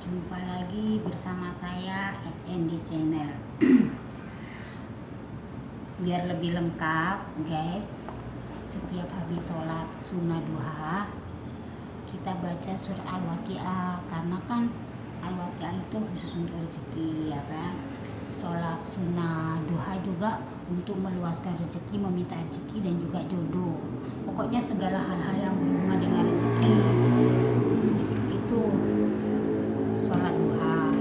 Jumpa lagi bersama saya SND Channel. Biar lebih lengkap guys, setiap habis sholat sunnah duha kita baca surat Al-Waqiah, karena kan Al-Waqiah itu khusus untuk rezeki ya kan. Sholat sunnah duha juga untuk meluaskan rezeki, meminta rezeki dan juga jodoh. Pokoknya segala hal-hal yang berhubungan dengan rezeki itu sholat duha.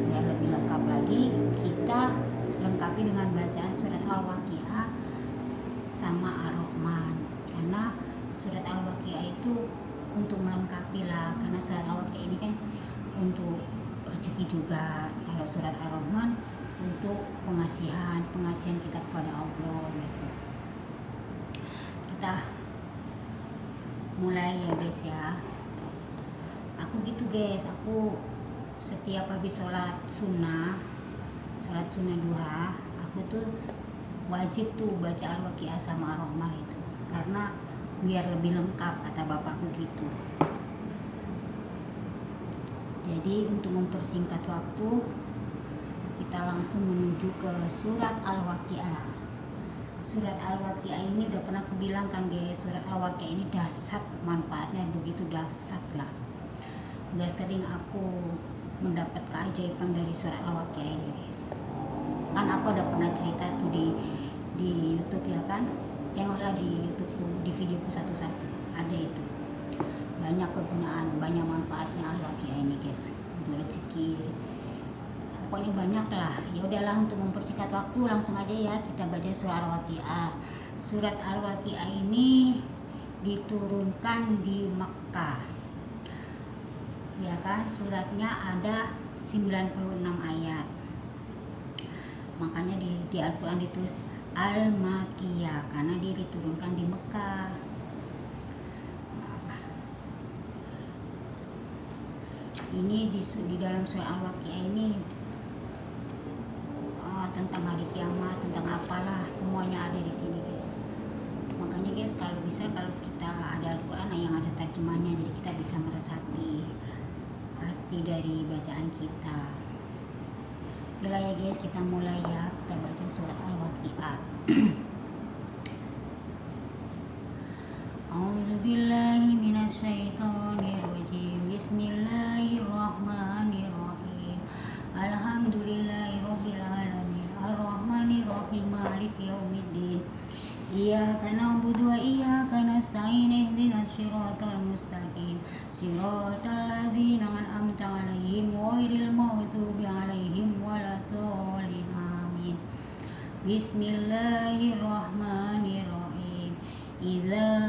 Biar lebih lengkap lagi, kita lengkapi dengan bacaan surat Al-Waqiah sama Ar-Rahman, karena surat Al-Waqiah itu untuk melengkapi lah, karena surat Al-Waqiah ini kan untuk rezeki juga. Kalau surat Ar-Rahman untuk pengasihan kita kepada Allah gitu. Kita mulai ya guys ya. Aku gitu guys, aku setiap habis sholat sunnah duha, aku tuh wajib tuh baca Al-Waqiah sama Ar-Rahman itu, karena biar lebih lengkap kata bapakku gitu. Jadi untuk mempersingkat waktu, kita langsung menuju ke surat Al-Waqiah. Surat Al-Waqiah ini udah pernah aku bilang kan guys, surat Al-Waqiah ini dahsyat, manfaatnya begitu dahsyat lah. Udah sering aku mendapat keajaiban dari surat Al-Waqiah ini guys. Kan aku ada pernah cerita tuh di YouTube ya kan, tengoklah di YouTube, di videoku satu-satu ada itu. Banyak kegunaan, banyak manfaatnya Al-Waqiah ini guys, untuk rezeki. Pokoknya banyak lah. Ya udahlah, untuk mempersingkat waktu langsung aja ya kita baca surat Al-Waqiah. Surat Al-Waqiah ini diturunkan di Mekkah. Ya kan, suratnya ada 96 ayat. Makanya di Al-Qur'an ditulis Al-Makkiyah karena dia diturunkan di Mekkah. Ini di dalam surat Al-Waqiah ini tentang hari kiamat, tentang apalah, semuanya ada di sini guys. Makanya guys, kalau bisa, kalau kita ada Al-Qur'an yang ada terjemahnya, jadi kita bisa meresapi arti dari bacaan kita. Oke lah ya guys, kita mulai ya, kita baca surat Al-Waqiah. A'udzubillahi minasyaitonirrajim. Bismillahirrahmanirrahim. Alhamdulillahirabbil alamin. Arrahmanirrahim. Maliki yaumiddin. Iyyaka na'budu wa iyyaka nasta'in. Ihdinas siratal mustaqim. Siratal ladzina an'amta 'alaihim ghairil maghdubi 'alaihim waladdallin. Amin. Bismillahirrahmanirrahim. Idza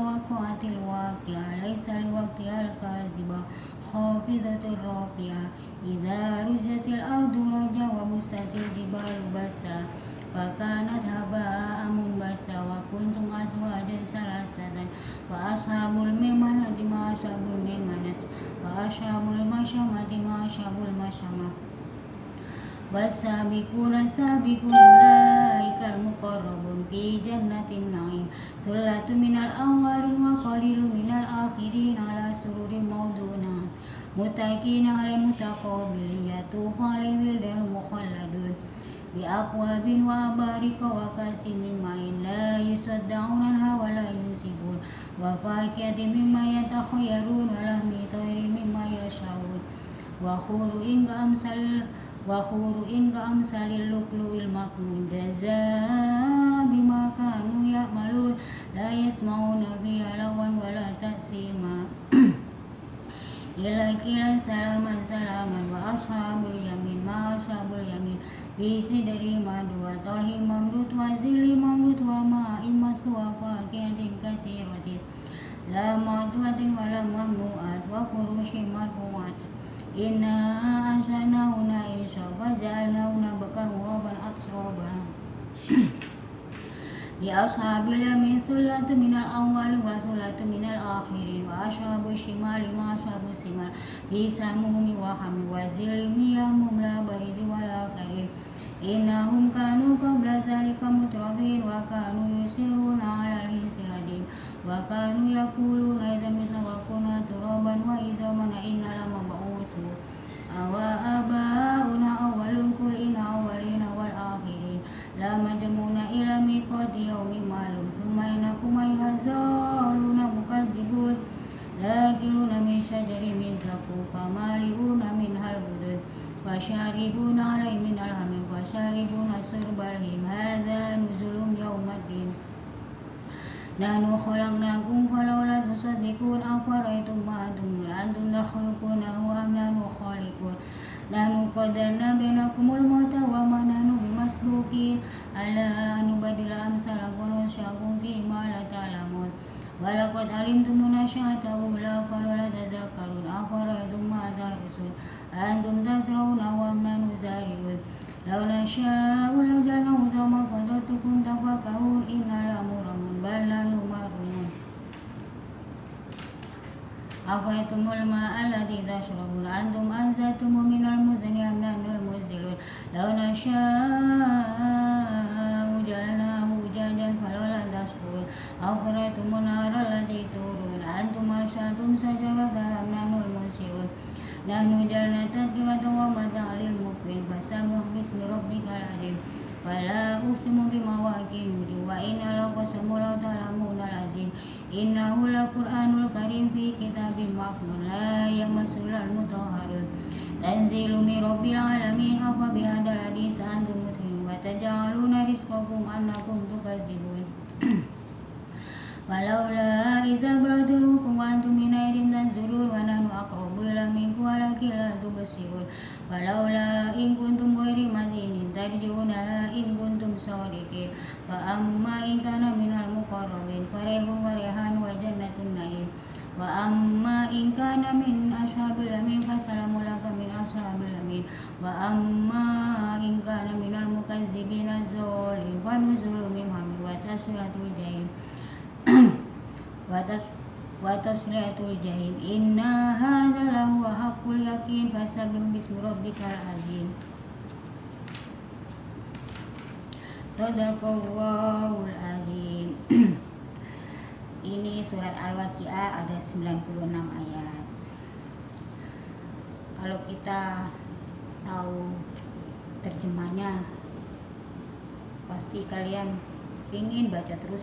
waqa'atil waqi'ah laisa liwaqtiha kazibah khafidatur rafi'ah. Idza rujatil ardu raja wa busatil jibalu basa fakanat haba'an munbasa wa kuntum azwajan salasatan wa ashabul maimanati ma ashabul maimanat wa ashabul masyamati ma ashabul masyamah wasabiquna sabiqun ulaikal muqarrabun fi jannatin na'im. Thullatun minal awwalin wa qalilun minal akhirin ala sururin mawdunah muttaqina 'alal mutaqabilin yatufu 'alaihim wildanun mukhalladun bi aqwabin wa abarika wa kasim min ma'in la yusaddauna anha wa la yunsibun wa fakihatin mimma yatakhayyarun wa lahmi tayrin mimma yasha'un wa khuru'in ka'amsalil lu'lu'il maknun jazaa bima kanu ya'malun la yasma'una fiha lawan wa la ta'sima illa qilan salaman salaman wa ashabul yamin ma ashabul yamin fi sidri madu wa talhim mamdud wa zillim mamdud wa ma'in masku wa fakihatin katsiratin la ma'duatin wa la mamnu'at wa furushin marfu'at. Inna ansha'nahunna insha wa ja'alnahunna bakaran atsraba. Li ashabil yamin thullatun minal awwalin wa thullatun minal akhirin wa ashabul shimali ma ashabus shimal fi samumi wa hamim wa zillim yamum la baridi wa la karim. Innahum kanu qabla dzalika mutrafin wa kanu yusiruna 'alal hinsil wa kanu yaquluna idza mitna wa kunna turaban wa idza mana inna lamab'utsun نحن خلقناكم فلولا تصدقون أفرأيتم ما تمنون أنتم تخلقونه أم نحن الخالقون نحن قدرنا بينكم الموت وما نحن بمسبوقين على أن نبدل أمثالكم وننشئكم فيما لا تعلمون ولقد علمتم نشأة الأولى فلولا تذكرون أفرأيتم ما تحرثون أنتم تزرعونه أم نحن الزارعون لو نشاء لجعلناه حطاما فظلتم تفكهون إنا لمغرمون بل نحن محرومون أفرأيتم الماء الذي تشربون أنتم أنزلتموه من المزن أم نحن المنزلون لو نشاء جعلناه أجاجا فلولا تشكرون أفرأيتم النار التي تورون أنتم أنشأتم شجرتها أم نحن المنشئون نحن جعلنا تذكرة ومتاعا للمقوين فسبح باسم ربك العظيم فلا أقسم بمواقع النجوم وإنه لقسم لو تعلمون العظيم إنه لقرآن كريم في كتاب مكنون لا يمسه إلا المطهرون تنزيل من رب العالمين أفبهذا الحديث أنتم مدهنون وتجعلون رزقكم أنكم تكذبون ولولا إذا بلغتم وأنتم حينئذ تنظرون ونحن أقرب إليه منكم ولكن لا تبصرون ولولا إن كنتم غير مدينين ترجعونها إن كنتم صادقين فأما إن كان من المقربين فريح وريحان وجنة النعيم وأما إن كان من أصحاب اليمين فسلام لك من أصحاب اليمين وأما إن كان من المكذبين الضالين فنزل من حميم وتصلية الجحيم وتصلية الجحيم إن هذا لهو حق اليقين فسبح باسم ربك العظيم Sadaqallahul azim. Ini surat Al-Waqiah ada 96 ayat. Kalau kita tahu terjemahnya, pasti kalian pengen baca terus.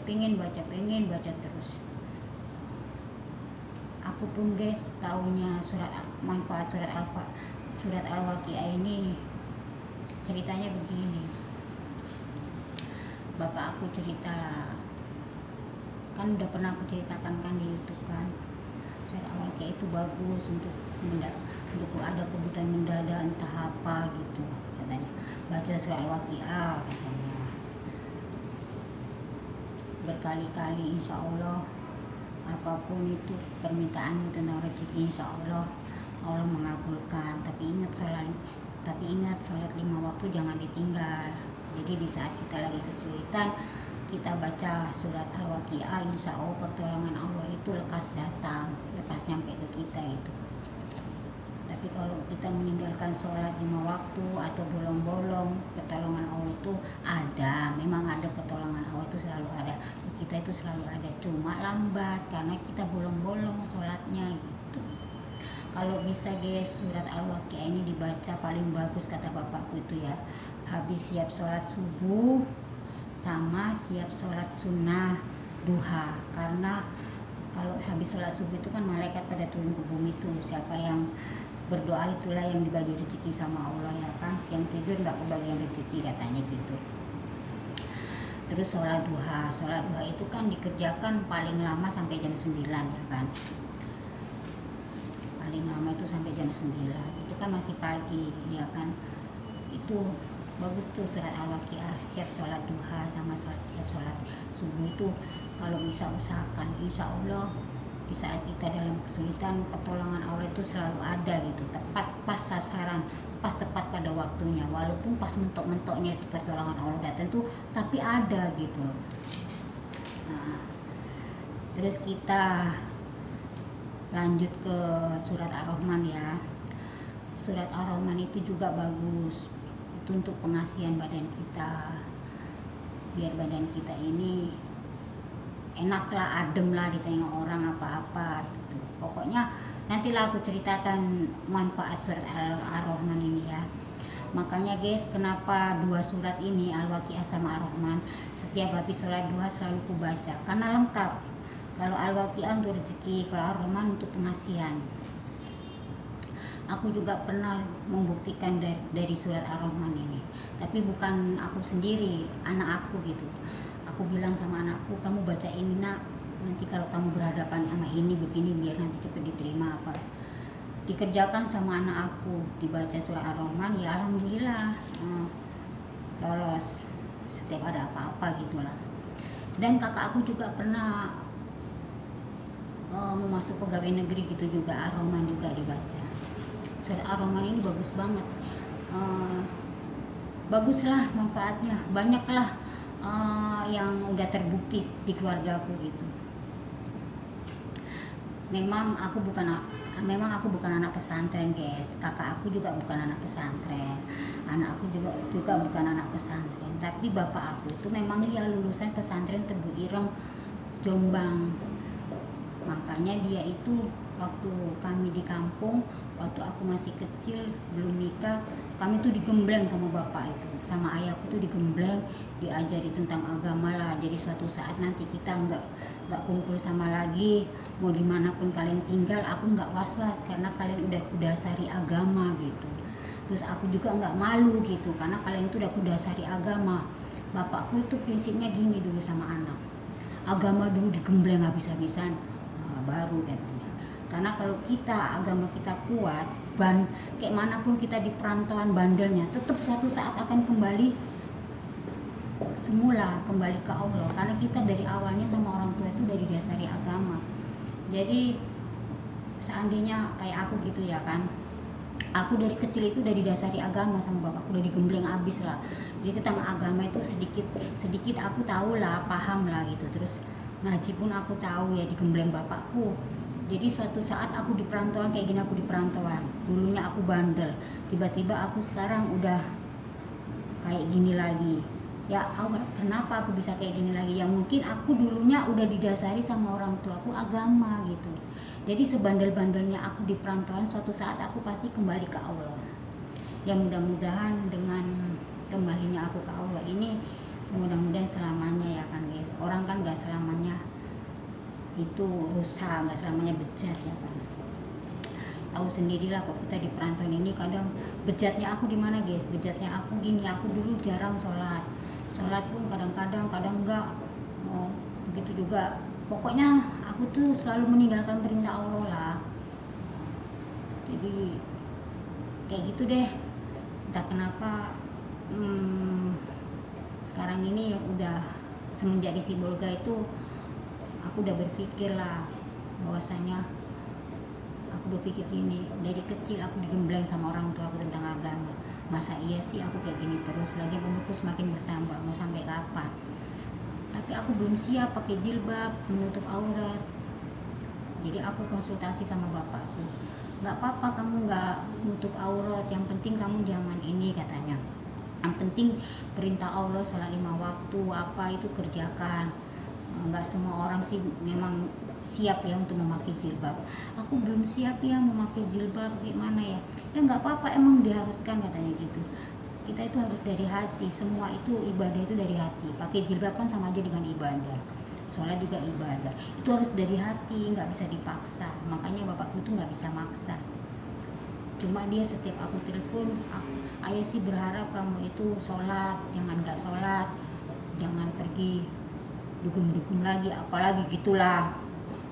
Aku pun guys taunya manfaat surat Al-Waqiah ini ceritanya begini. Bapak aku cerita, kan udah pernah aku ceritakan kan di YouTube kan, surat Al-Waqiah itu bagus untuk ada kebutuhan mendadak entah apa gitu katanya, baca surat Al-Waqiah katanya berkali-kali, insya Allah apapun itu permintaanmu tentang rezeki insya Allah mengabulkan. Tapi ingat sholat 5 waktu jangan ditinggal. Jadi di saat kita lagi kesulitan, kita baca surat Al-Waqiah, insya Allah pertolongan Allah itu lekas datang, lekas nyampe ke kita itu. Tapi kalau kita meninggalkan sholat 5 waktu atau bolong-bolong, pertolongan Allah itu ada, memang ada, pertolongan Allah itu selalu ada, kita itu selalu ada, cuma lambat karena kita bolong-bolong sholatnya gitu. Kalau bisa guys, surat Al-Waqiah ini dibaca paling bagus kata bapakku itu ya, habis siap sholat subuh sama siap sholat sunnah duha. Karena kalau habis sholat subuh itu kan malaikat pada turun ke bumi tuh, siapa yang berdoa itulah yang dibagi rezeki sama Allah ya kan, yang tidur nggak kebagian rezeki katanya gitu. Terus sholat duha itu kan dikerjakan paling lama sampai jam 9 ya kan, paling lama itu sampai jam 9, itu kan masih pagi ya kan. Itu bagus tuh surat Al-Waqiah, siap sholat duha sama siap sholat subuh itu kalau bisa usahakan, insya Allah di saat kita dalam kesulitan pertolongan Allah itu selalu ada gitu, tepat pas sasaran, pas tepat pada waktunya, walaupun pas mentok-mentoknya itu pertolongan Allah datang tuh, tapi ada gitu. Nah, terus kita lanjut ke surat Ar-Rahman ya. Surat Ar-Rahman itu juga bagus, itu untuk pengasihan badan kita, biar badan kita ini enaklah, adem lah ditengok orang apa-apa gitu. Pokoknya nantilah aku ceritakan manfaat surat Ar-Rahman ini ya. Makanya guys, kenapa 2 surat ini Al-Waqiah sama Ar-Rahman setiap habis sholat duha selalu ku baca, karena lengkap. Kalau Al-Waqiah untuk rezeki, kalau Ar-Rahman untuk pengasihan. Aku juga pernah membuktikan dari surat Ar-Rahman ini, tapi bukan aku sendiri, anak aku gitu. Aku aku bilang sama anakku, kamu baca ini nak, nanti kalau kamu berhadapan sama ini begini biar nanti cepat diterima apa. Dikerjakan sama anak aku, dibaca surah Ar-Rahman, ya alhamdulillah lolos setiap ada apa-apa gitulah. Dan kakak aku juga pernah mau masuk pegawai negeri gitu juga, Ar-Rahman juga dibaca. Surah Ar-Rahman ini bagus banget, baguslah manfaatnya, banyaklah yang udah terbukti di keluarga aku gitu. Memang aku bukan anak pesantren guys, kakak aku juga bukan anak pesantren, anak aku juga bukan anak pesantren, tapi bapak aku tuh memang dia lulusan pesantren Tebu Ireng Jombang. Makanya dia itu waktu kami di kampung, waktu aku masih kecil belum nikah, kami tuh digembleng sama bapak itu, sama ayahku tuh digembleng, diajari tentang agama lah. Jadi suatu saat nanti kita nggak kumpul sama lagi, mau dimanapun kalian tinggal, aku nggak was-was karena kalian udah kudasari agama gitu. Terus aku juga nggak malu gitu karena kalian itu udah kudasari agama. Bapakku itu prinsipnya gini dulu sama anak, agama dulu digembleng habis-habisan, baru katanya. Karena kalau kita agama kita kuat, kayak manapun kita di perantauan bandelnya, tetap suatu saat akan kembali semula, kembali ke Allah. Karena kita dari awalnya sama orang tua itu dari dasari agama. Jadi seandainya kayak aku gitu ya kan, aku dari kecil itu udah didasari agama sama bapakku, udah digembleng abis lah. Jadi tentang agama itu sedikit aku tahu lah, paham lah gitu. Terus ngaji pun aku tahu ya, digembleng bapakku. Jadi suatu saat aku di perantauan kayak gini, aku di perantauan, dulunya aku bandel, tiba-tiba aku sekarang udah kayak gini lagi. Ya awal kenapa aku bisa kayak gini lagi, ya mungkin aku dulunya udah didasari sama orang tuaku agama gitu. Jadi sebandel-bandelnya aku di perantauan, suatu saat aku pasti kembali ke Allah. Ya mudah-mudahan dengan kembalinya aku ke Allah ini, mudah-mudahan selamanya ya kan guys. Orang kan gak selamanya itu rusak, gak selamanya bejat ya kan. Tahu sendirilah kok kita di perantauan ini kadang bejatnya aku di mana guys. Bejatnya aku gini, aku dulu jarang sholat pun kadang-kadang enggak. Begitu juga, pokoknya aku tuh selalu meninggalkan perintah Allah lah. Jadi kayak gitu deh, entah kenapa sekarang ini udah semenjak di Sibolga itu aku udah berpikir lah bahwasanya aku berpikir gini, dari kecil aku digembleng sama orang tua aku tentang agama. Masa iya sih aku kayak gini terus, lagi umurku semakin bertambah, mau sampai kapan? Tapi aku belum siap pakai jilbab, menutup aurat. Jadi aku konsultasi sama bapakku, nggak apa-apa kamu nggak nutup aurat, yang penting kamu jangan ini katanya. Yang penting perintah Allah sholat 5 waktu apa itu kerjakan. Nggak semua orang sih memang siap ya untuk memakai jilbab. Aku belum siap ya memakai jilbab, gimana ya? Ya nggak apa-apa, emang diharuskan katanya gitu. Kita itu harus dari hati, semua itu ibadah itu dari hati. Pakai jilbab kan sama aja dengan ibadah, sholat juga ibadah. Itu harus dari hati, nggak bisa dipaksa. Makanya bapakku itu nggak bisa maksa. Cuma dia setiap aku telepon, ayah sih berharap kamu itu sholat, jangan nggak sholat, jangan pergi dugem-dugem lagi, apalagi gitulah.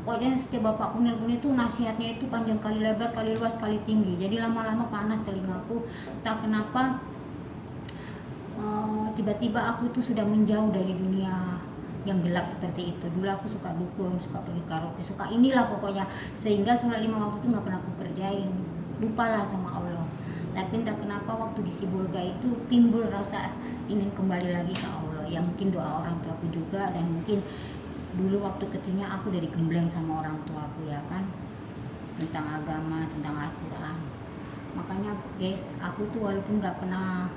Pokoknya setiap bapakku nelpon itu nasihatnya itu panjang kali lebar, kali luas, kali tinggi. Jadi lama-lama panas telingaku. Tak kenapa tiba-tiba aku itu sudah menjauh dari dunia yang gelap seperti itu. Dulu aku suka dukun, suka pergi karaoke, suka inilah pokoknya. Sehingga sholat 5 waktu itu nggak pernah aku kerjain. Lupalah sama Allah. Tapi entah kenapa waktu di Sibolga itu timbul rasa ingin kembali lagi ke Allah. Yang mungkin doa orang tuaku juga, dan mungkin dulu waktu kecilnya aku dari gembleng sama orang tuaku ya kan, tentang agama, tentang Al-Quran. Makanya guys, aku tuh walaupun nggak pernah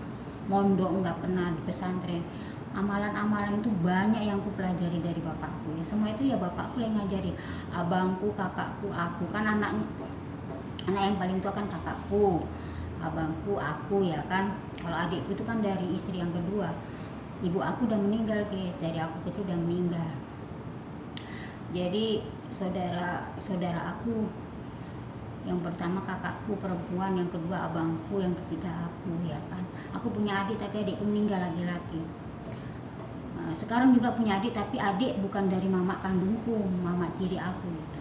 mondok, nggak pernah di pesantren, amalan-amalan itu banyak yang aku pelajari dari bapakku ya. Semua itu ya bapakku yang ngajarin. Abangku, kakakku, aku kan anak yang paling tua kan kakakku, abangku, aku ya kan. Kalau adikku itu kan dari istri yang kedua. Ibu aku udah meninggal guys, dari aku kecil udah meninggal. Jadi saudara aku yang pertama kakakku perempuan, yang kedua abangku, yang ketiga aku ya kan. Aku punya adik tapi adikku meninggal laki-laki. Sekarang juga punya adik, tapi adik bukan dari mama kandungku, mama tiri aku gitu.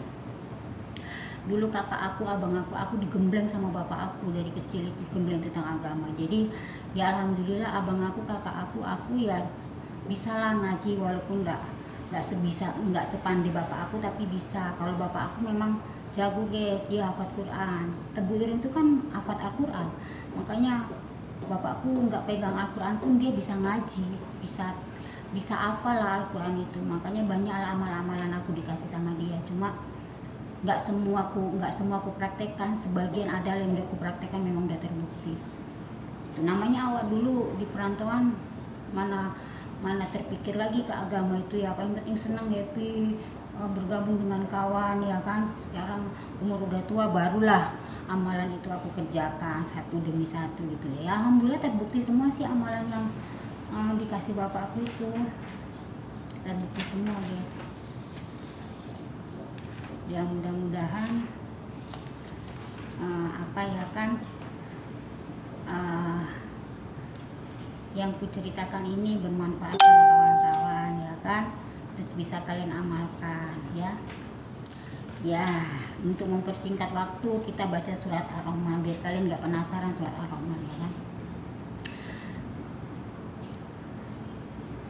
Dulu kakak aku, abang aku digembleng sama bapak aku dari kecil, itu gembleng tentang agama. Jadi ya alhamdulillah abang aku, kakak aku ya bisa lah ngaji, walaupun nggak sepandai bapak aku, tapi bisa. Kalau bapak aku memang jago guys, dia hafal Quran. Tebu Ireng itu kan hafal Al-Quran, makanya bapakku nggak pegang Al-Quran pun dia bisa ngaji, bisa hafal lah Al-Quran itu. Makanya banyak amal-amalan aku dikasih sama dia. Cuma nggak semua aku praktekkan, sebagian ada yang udah aku praktekkan, memang udah terbukti. Itu namanya awak dulu di perantauan, mana terpikir lagi ke agama itu ya, yang penting senang, happy, bergabung dengan kawan ya kan. Sekarang umur udah tua, barulah amalan itu aku kerjakan satu demi satu gitu ya. Alhamdulillah terbukti semua sih amalan yang dikasih bapakku itu, terbukti semua guys. Ya mudah-mudahan yang kuceritakan ini bermanfaat sama kawan-kawan ya kan, terus bisa kalian amalkan ya. Ya, untuk mempersingkat waktu kita baca surat Ar-Rahman biar kalian nggak penasaran surat Ar-Rahman ya kan.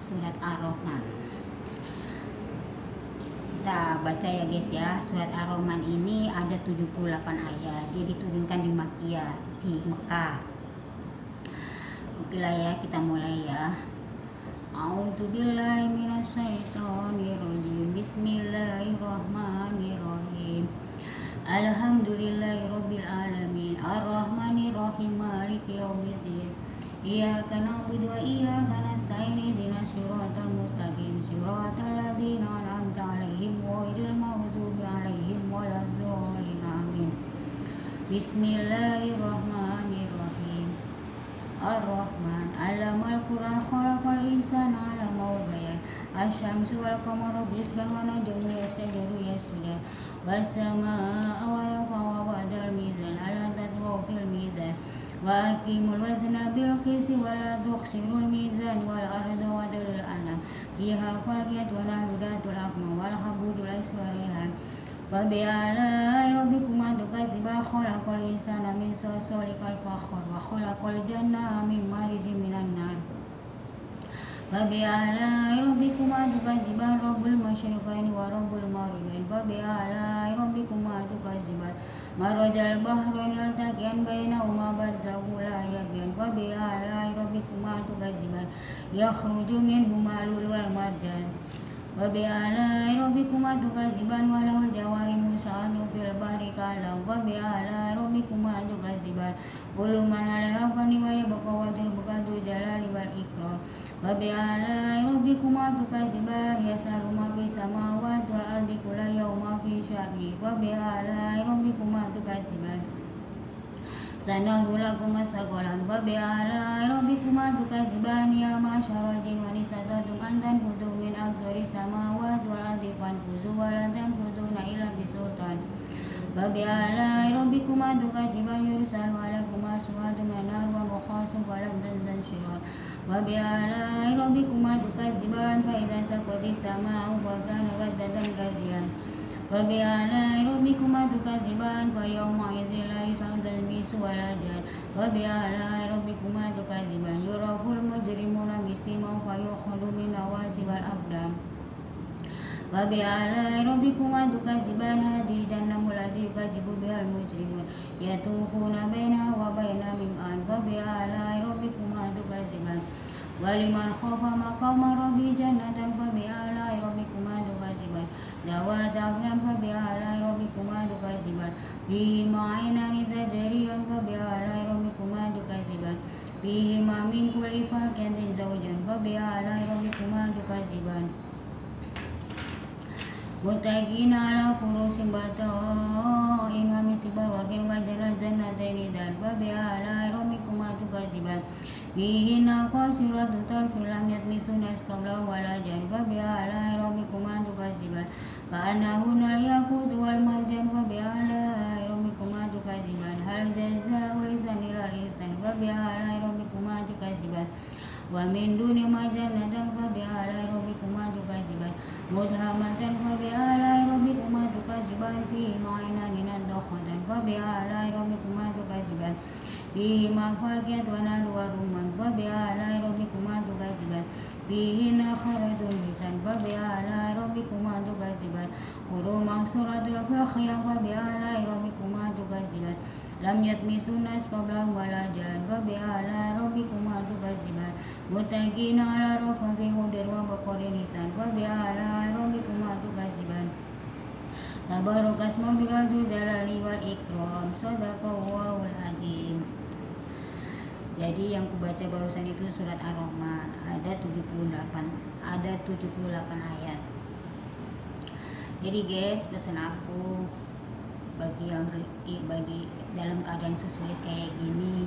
Surat Ar-Rahman kita baca ya guys ya. Surat Ar-Rahman ini ada 78 ayat. Dia diturunkan di Makkiyah, di Mekah. Oke lah ya, kita mulai ya. A'udzubillahi minasyaitonirrajim. Bismillahirrahmanirrahim. Alhamdulillahirabbil alamin. Arrahmanirrahim. Maliki yaumiddin. Iyyaka na'budu wa iyyaka nasta'in. Ihdinas siratal mustaqim. Siratal ladzina an'amta 'alaihim ghairil maghdubi 'alaihim waladdallin. Amin. Bismillahirrahmanirrahim. Ar-Rahman 'allamal Qur'an, khalaqal insana 'allamahul bayan. Asy-syamsu wal qamaru bi-hisban wa najmu yasjudu yasjudan. Was-samaa'a wa rafa'a wa wada'al mizan. Alla tatghaw fil mizan. Wa aqimul wazna bil qisti wa la tukhsirul mizan. Wal arda wada'al anam. Fiha faqihatun wa nahduratul aqma wal habudul aswarihan. Wa bi'alai rabbikuma tukadziban. Khalaqal insana min salsalin kal fakhar. Wa khalaqal janna min marijin minan nar. Wa bi'alai rabbikuma tukadziban. Rabbul masyriqaini wa rabbul maghribaini. Wa bi'alai rabbikuma tukadziban. Marajal bahrain yaltaqiyan bainahuma barzakhun la yabghiyan. Wa bi'alai rabbikuma tukadziban. Yakhruju minhuma lu'lu'un wal marjan. Wa bi'alai rabbikuma tukadziban. Wa lahul jawari musa'atu fil bahri ka'alam. Wa bi'alai rabbikuma tukadziban. Kullu man 'alaiha fanin wa yabqa wajhu rabbika dzul jalali wal ikram. Wa bi'alai rabbikuma tukadziban. Yas'alu ma fis samawati wal ardi kullu yawmin fi sya'nin. Wa bi'alai rabbikuma tukadziban. Sanahru lakum as-saqalan. Wa bi'alai rabbikuma tukadziban. Ya ma'syaral jinni wal insi istatatum an tanfudhu min aqtaris samawati wal ardi fanfudhu wa la tanfudhuna illa bisultan. Wa bi'alai rabbikuma tukadziban. Yursalu 'alaikum aswadun minan nar wa nukhasun falan tanshirun. Wa bi'alai rabbikuma tukadziban. Fa idza saqatis samaa'u fa kanat wardatan kaziyan. Wa bi'alai rabbikuma tukadziban. Fa yawma idzin la yus'alu tanbisu wa la jan. Wa bi'alai rabbikuma tukadziban. Yuraful mujrimuna bisimahum fa yukhadu min nawasi wal aqdam. Wa bi'alai rabbikuma tukadziban. Hadidan namul ladzi yukadzibu bihal mujrimun. Yatufuna bainaha wa baina mim'an. Wa bi'alai rabbikuma tukadziban. Wa liman khafa maqama rabbi jannatan. Fa bi'alai rabbikuma tukadziban. Zawata afnan. Fa bi'alai rabbikuma tukadziban. Fihima 'ainani tajriyan. Fa bi'alai rabbikuma tukadziban. Fihima min kulli fakihatin zawjan. Fa bi'alai rabbikuma tukadziban. Muttaqina 'ala furusin bata'in wa misbaraqin wa jannataini dan. Wa bi'alai rabbikuma tukadziban. Fihinna qasiratut tarfi lam yatmisuna qablahu wa la jan. Wa bi'alai rabbikuma tukadziban. Ka'annahunna al-yaqutu wal marjan. Wa bi'alai rabbikuma tukadziban. Hal jazaa'ul ihsani illa ihsan. Wa bi'alai rabbikuma tukadziban. wa min dunihima jannatan fa bi alai rabbikuma tukadziban mudhamatan fa bi alai rabbikuma tukadziban fihima aynaani nadkhatan fa bi alai rabbikuma tukadziban fihima fakihatun wa nakhlu wa rumman fa bi alai rabbikuma tukadziban fihinna khairatun hisan fa bi alai rabbikuma tukadziban hurun maqsuratul fakhiyah fa bi alai rabbikuma tukadziban lam yatmisunna qablahum wala jan fa bi alai rabbikuma tukadziban muttaqina ala rafrafin khudr wa baqarin hisan fa bi alai rabbikuma tukadziban tabarakasmu rabbika dzul jalali wal ikram shadaqallahul azim. Jadi yang kubaca barusan itu surat Ar-Rahman, ada 78 ayat. Jadi guys, pesan aku bagi dalam keadaan sesulit kayak gini,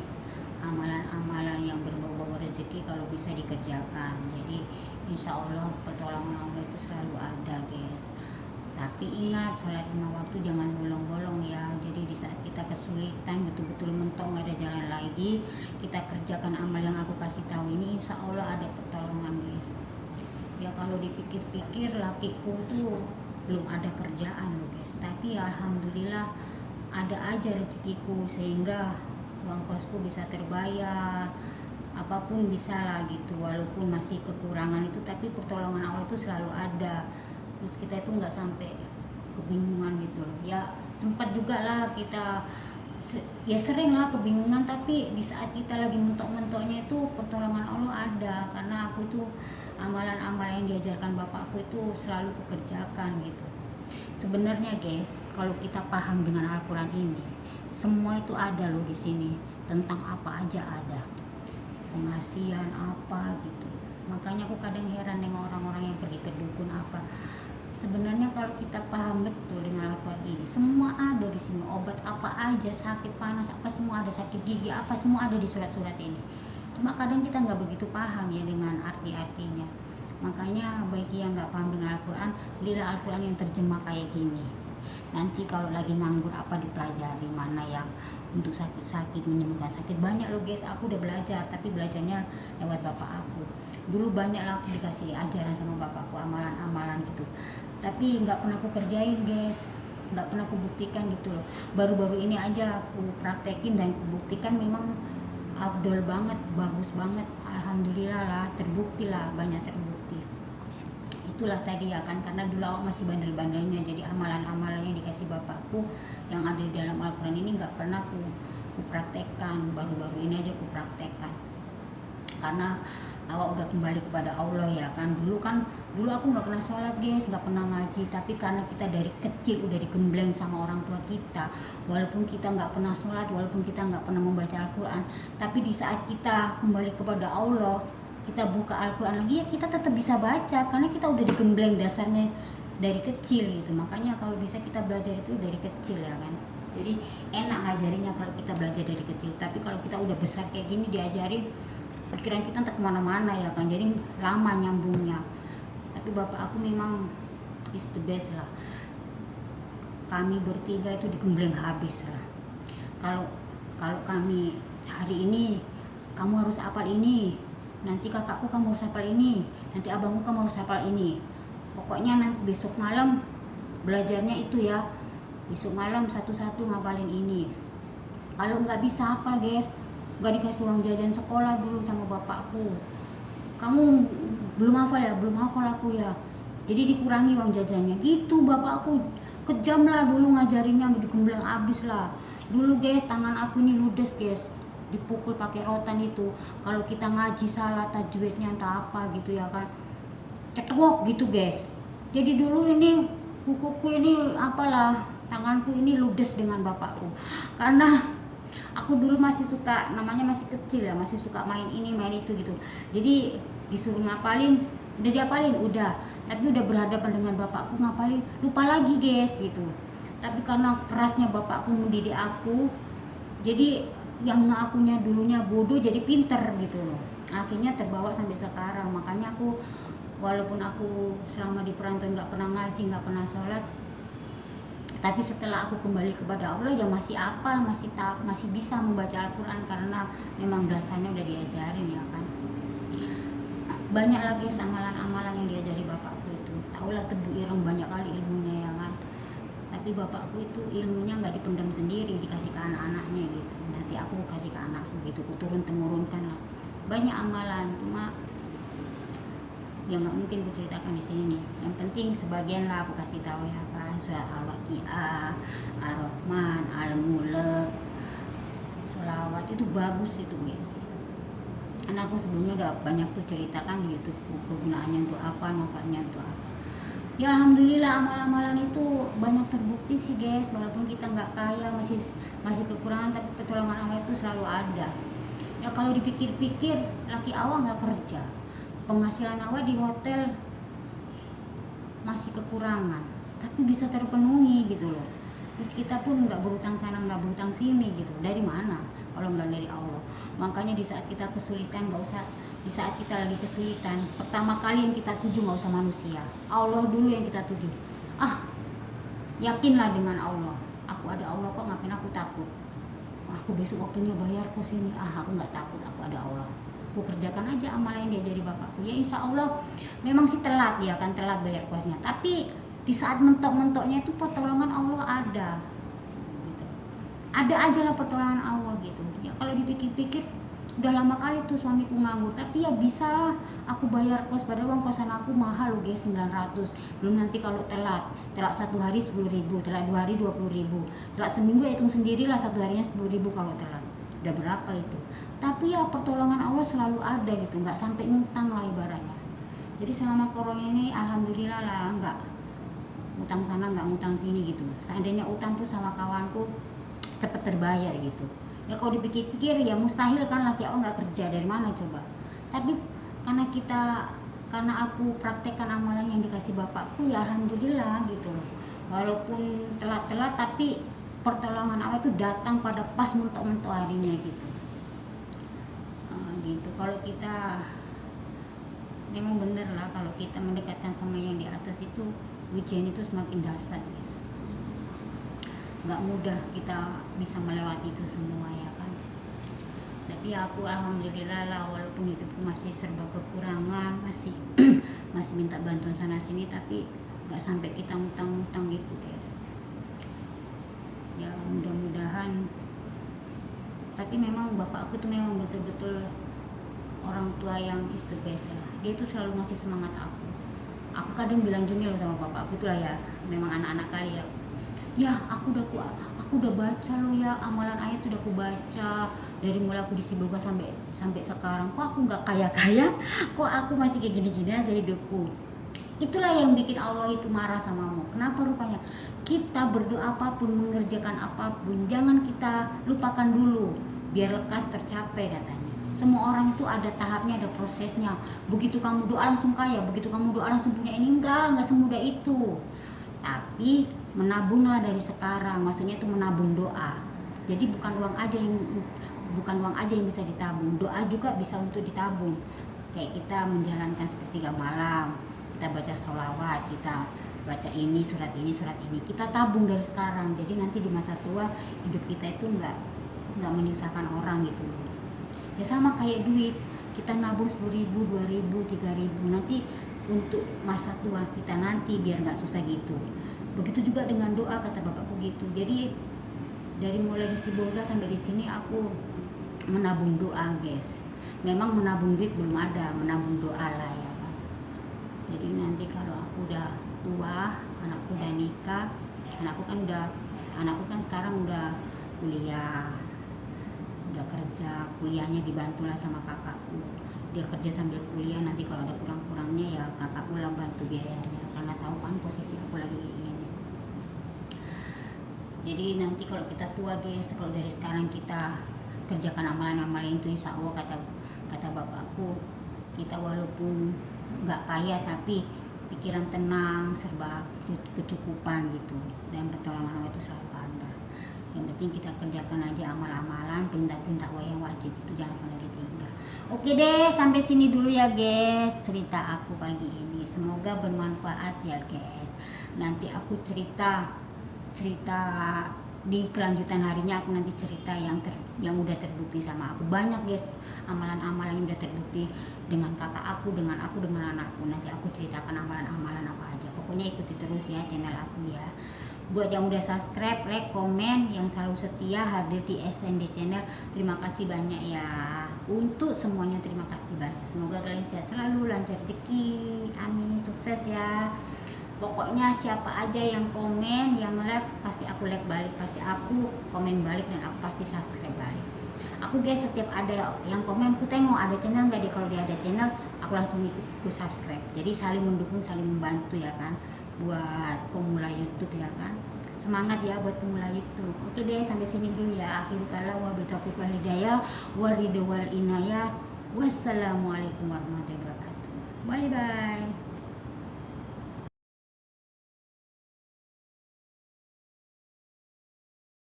amalan-amalan yang berbau-bau rezeki kalau bisa dikerjakan. Jadi insya Allah pertolongan Allah itu selalu ada guys. Tapi ingat, sholat 5 waktu jangan bolong-bolong ya. Jadi di saat kita kesulitan, betul-betul mentok nggak ada jalan lagi, kita kerjakan amal yang aku kasih tahu ini, insya Allah ada pertolongan guys. Ya kalau dipikir-pikir, lakiku tuh belum ada kerjaan loh guys. Tapi ya alhamdulillah ada aja rezekiku, sehingga uang kosku bisa terbayar, apapun bisa lah gitu. Walaupun masih kekurangan itu, tapi pertolongan Allah itu selalu ada. Terus kita itu nggak sampai kebingungan gitu loh. Ya sempat juga lah kita, ya sering lah kebingungan, tapi di saat kita lagi mentok-mentoknya itu pertolongan Allah ada. Karena aku itu amalan-amalan yang diajarkan bapakku itu selalu kukerjakan gitu. Sebenarnya guys, kalau kita paham dengan Al-Quran ini, semua itu ada loh di sini, tentang apa aja ada, pengasihan apa gitu. Makanya aku kadang heran dengan orang-orang yang pergi ke dukun apa. Sebenarnya kalau kita paham betul dengan Al-Quran ini, semua ada di sini. Obat apa aja, sakit panas apa semua ada, sakit gigi apa semua ada di surat-surat ini. Cuma kadang kita nggak begitu paham ya dengan arti-artinya. Makanya bagi yang nggak paham dengan Al-Quran, belilah Al-Quran yang terjemah kayak gini. Nanti kalau lagi nganggur apa dipelajari, mana yang untuk sakit-sakit, menyembuhkan sakit. Banyak loh guys, aku udah belajar, tapi belajarnya lewat bapak aku. Dulu banyak lah aku dikasih ajaran sama bapakku, amalan-amalan gitu, tapi nggak pernah aku kerjain guys, nggak pernah aku buktikan gitu loh. Baru-baru ini aja aku praktekin dan aku buktikan memang afdol banget, bagus banget, alhamdulillah lah, terbukti lah, banyak terbukti. Itulah tadi ya kan, karena dulu aku masih bandel-bandelnya, jadi amalan-amalan yang dikasih bapakku yang ada di dalam Al-Quran ini nggak pernah aku praktekkan. Baru-baru ini aja aku praktekkan, karena awak udah kembali kepada Allah ya kan. Dulu aku nggak pernah sholat guys, nggak pernah ngaji, tapi karena kita dari kecil udah digembleng sama orang tua kita, walaupun kita nggak pernah sholat, walaupun kita nggak pernah membaca Al-Quran, tapi di saat kita kembali kepada Allah, kita buka Al-Quran lagi ya kita tetap bisa baca, karena kita udah digembleng dasarnya dari kecil gitu. Makanya kalau bisa kita belajar itu dari kecil ya kan. Jadi enak ngajarinya kalau kita belajar dari kecil, tapi kalau kita udah besar kayak gini diajarin, pikiran kita entah kemana-mana ya kan, jadi lama nyambungnya. Tapi bapak aku memang is the best lah. Kami bertiga itu digembleng habis lah. Kalau kami hari ini kamu harus hafal ini, nanti kakakku kamu harus hafal ini, nanti abangku kamu harus hafal ini. Pokoknya nanti besok malam belajarnya itu ya, besok malam satu-satu ngapalin ini. Kalau nggak bisa hafal guys, nggak dikasih uang jajan sekolah dulu sama bapakku. Kamu belum hafal ya, belum hafal aku ya, jadi dikurangi uang jajannya gitu. Bapakku kejam lah dulu ngajarinnya, digembleng abis lah dulu guys. Tangan aku ini ludes guys, dipukul pakai rotan itu. Kalau kita ngaji salah tajwidnya entah apa gitu ya kan, cetok gitu guys. Jadi dulu ini kukuku ini apalah, tanganku ini ludes dengan bapakku, karena aku dulu masih suka, namanya masih kecil ya, masih suka main ini main itu gitu. Jadi disuruh ngapalin, udah diapalin udah, tapi udah berhadapan dengan bapakku ngapalin lupa lagi guys gitu. Tapi karena kerasnya bapakku mendidik aku, jadi yang ngakunya dulunya bodoh jadi pinter gitu loh, akhirnya terbawa sampai sekarang. Makanya aku walaupun aku selama di perantauan nggak pernah ngaji, nggak pernah sholat, tapi setelah aku kembali kepada Allah ya masih hafal, masih bisa membaca Al-Quran, karena memang dasarnya udah diajarin ya kan. banyak lagi amalan-amalan yang diajari bapakku itu. Tahulah tebu ireng banyak kali ilmunya ya kan. Tapi bapakku itu ilmunya nggak dipendam sendiri, dikasih ke anak-anaknya gitu. Nanti aku kasih ke anakku gitu, ku turun temurunkan lah. Banyak amalan, cuma ya nggak mungkin ku ceritakan di sini nih. Yang penting sebagian lah aku kasih tahu ya kan. Surat Al-Waqiah, Ar-Rahman, Al-Mulk, sholawat itu bagus itu guys. Karena aku sebelumnya udah banyak tuh ceritakan di YouTube kegunaannya untuk apa, manfaatnya untuk apa. Ya alhamdulillah amal-amalan itu banyak terbukti sih guys, walaupun kita nggak kaya, masih kekurangan, tapi pertolongan Allah itu selalu ada. Ya kalau dipikir-pikir, laki awak nggak kerja, penghasilan awak di hotel masih kekurangan, tapi bisa terpenuhi gitu loh. Terus kita pun nggak berutang sana, nggak berutang sini gitu. Dari mana? Kalau nggak dari Allah. Makanya di saat kita kesulitan, nggak usah. Di saat kita lagi kesulitan, pertama kali yang kita tuju nggak usah manusia, Allah dulu yang kita tuju. Yakinlah dengan Allah. Aku ada Allah kok, ngapain aku takut? Aku besok waktunya bayar kos ini. Aku nggak takut, aku ada Allah. Aku kerjakan aja amal yang diajari bapakku. Ya insya Allah, memang sih telat ya kan, telat bayar kosnya. Tapi di saat mentok-mentoknya itu pertolongan Allah ada. Gitu. Ada aja lah pertolongan Allah gitu. Ya kalau dipikir-pikir, udah lama kali tuh suamiku nganggur, tapi ya bisa lah aku bayar kos, padahal uang kosan aku mahal loh guys, 900. Belum nanti kalau telat 1 hari 10.000, telat 2 hari 20.000, telat seminggu ya hitung sendirilah, 1 harinya 10.000 kalau telat, udah berapa itu. Tapi ya pertolongan Allah selalu ada gitu, nggak sampai ngutang lah ibaratnya. Jadi selama corona ini alhamdulillah lah, nggak utang sana nggak utang sini gitu. Seandainya utang tuh sama kawanku cepet terbayar gitu. Ya kalau dipikir-pikir ya mustahil kan, laki aku nggak kerja, dari mana coba. Tapi karena aku praktekkan amalan yang dikasih bapakku, ya alhamdulillah gitu loh. Walaupun telat-telat tapi pertolongan Allah itu datang pada pas mentok-mentok harinya gitu. Gitu. Kalau kita memang bener lah, kalau kita mendekatkan sama yang di atas itu, ujian itu semakin dahsyat guys. Nggak mudah kita bisa melewati itu semua ya kan. Tapi aku alhamdulillah lah, walaupun hidupku masih serba kekurangan, masih masih minta bantuan sana sini, tapi nggak sampai kita ngutang-ngutang gitu guys. Ya mudah-mudahan. Tapi memang bapakku tuh memang betul-betul orang tua yang is the best lah. Dia tuh selalu ngasih semangat aku. Aku kadang bilang gini loh sama bapakku tuh lah ya, memang anak-anak kali ya. Ya aku udah baca lo ya, amalan ayat udah aku baca dari mulai aku disibulkan sampai sekarang. Kok aku nggak kaya, kok aku masih kayak gini-gini aja hidupku. Itulah yang bikin Allah itu marah samamu. Kenapa rupanya? Kita berdoa apapun, mengerjakan apapun, jangan kita lupakan dulu, biar lekas tercapai katanya. Semua orang itu ada tahapnya, ada prosesnya. Begitu kamu doa langsung kaya, begitu kamu doa langsung punya ini, enggak semudah itu. Tapi menabunglah dari sekarang, maksudnya itu menabung doa. Jadi bukan uang aja yang bisa ditabung, doa juga bisa untuk ditabung. Kayak kita menjalankan sepertiga malam, kita baca sholawat, kita baca ini surat ini, kita tabung dari sekarang. Jadi nanti di masa tua hidup kita itu nggak menyusahkan orang gitu. Ya sama kayak duit, kita nabung 10.000, 2.000, 3.000, nanti untuk masa tua kita nanti biar nggak susah gitu. Begitu juga dengan doa, kata bapakku gitu. Jadi dari mulai di Sibolga sampai di sini aku menabung doa guys. Memang menabung duit belum ada, menabung doa lah ya kan. Jadi nanti kalau aku udah tua, anakku udah nikah, anakku kan sekarang udah kuliah, udah kerja, kuliahnya dibantulah sama kakakku. Dia kerja sambil kuliah, nanti kalau ada kurang-kurangnya ya kakakku lah bantu biayanya, karena tahu kan posisi aku lagi ini. Jadi nanti kalau kita tua guys, kalau dari sekarang kita kerjakan amalan-amalan itu, insya Allah kata bapakku, kita walaupun nggak kaya tapi pikiran tenang, serba kecukupan gitu, dan pertolongan Allah itu selalu ada. Yang penting kita kerjakan aja amal-amalan, perintah-perintah Allah yang wajib itu jangan pernah ditinggal. Oke deh, sampai sini dulu ya guys cerita aku pagi ini. Semoga bermanfaat ya guys. Nanti aku cerita di kelanjutan harinya aku nanti cerita yang udah terbukti sama aku. Banyak guys amalan-amalan yang udah terbukti dengan kakak aku, dengan anakku. Nanti aku ceritakan amalan-amalan apa aja. Pokoknya ikuti terus ya channel aku ya. Buat yang udah subscribe, like, komen, yang selalu setia hadir di SND channel, terima kasih banyak ya. Untuk semuanya terima kasih banyak. Semoga kalian sehat selalu, lancar rezeki, amin, sukses ya. Pokoknya siapa aja yang komen, yang like, pasti aku like balik, pasti aku komen balik, dan aku pasti subscribe balik. Aku guys setiap ada yang komen, aku tengok ada channel nggak deh. Kalau dia ada channel, aku langsung ikut subscribe. Jadi saling mendukung, saling membantu ya kan, buat pemula YouTube ya kan. Semangat ya buat pemula YouTube. Oke deh, sampai sini dulu ya. Akhirul kalam wabillahi taufiq wal hidayah waridho wal inayah. Wassalamualaikum warahmatullahi wabarakatuh. Bye bye.